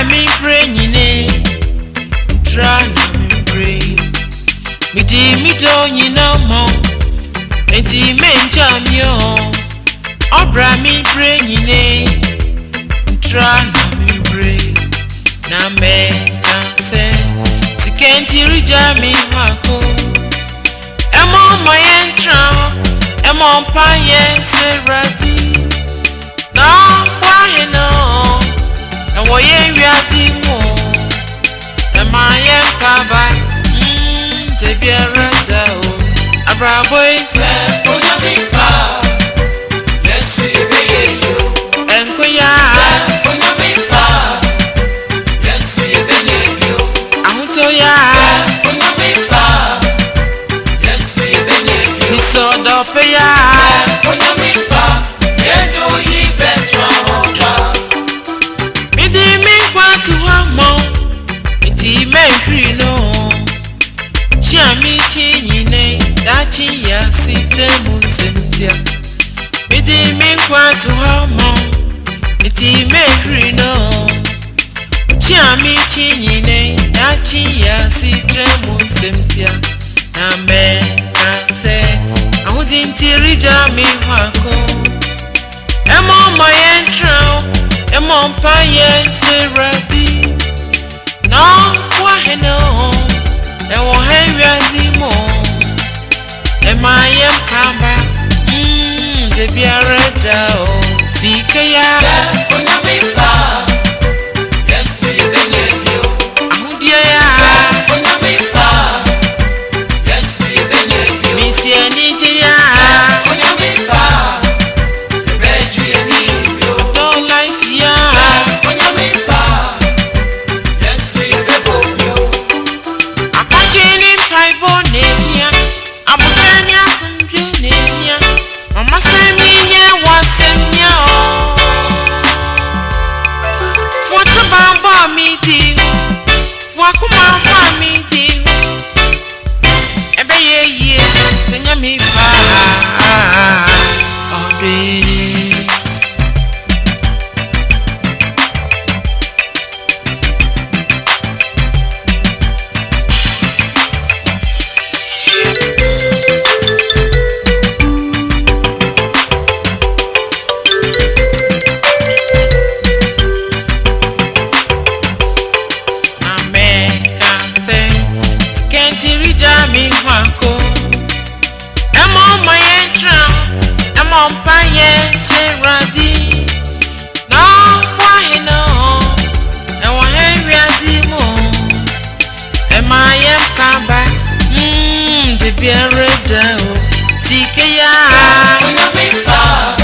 Obra mi prenyine Tra na mi pre Midi mi do nyina mo Enti menja mi o Obra mi prenyine Tra na mi pre Na me na se Sikenti rija mi hako Emo mayentra Emo pa yen se rati Na kwa no And what ye ready more and my empire, to be a rata, a bravo is yes, you and Quia, yes, you Amutoya, yes, you saw the paya. Ya si tremu sentia Midi mi nkwa to hamo Iti mehri no Chia mi chinyine Dachi ya si tremu sentia Na me na se Ahudi ntirija mi wako Emo mayentra Emo mpa yentiradi No kwa heno Ewo henri mo Ema yem kamba, de biarada o sikaya. Onyamipa, yes you benyo. Amudia ya. Onyamipa, yes you benyo. Misi anijia. Onyamipa, beji anibio. Don't life ya. Onyamipa, yes you benyo. Akachini paibo nenya. Abukanya sunjuninya Mama seminya wasenya Fuata bamba miti Wakuma fa miti Ebe ye Senya mi fa Ode Biarada o sikaya. Onyamipa.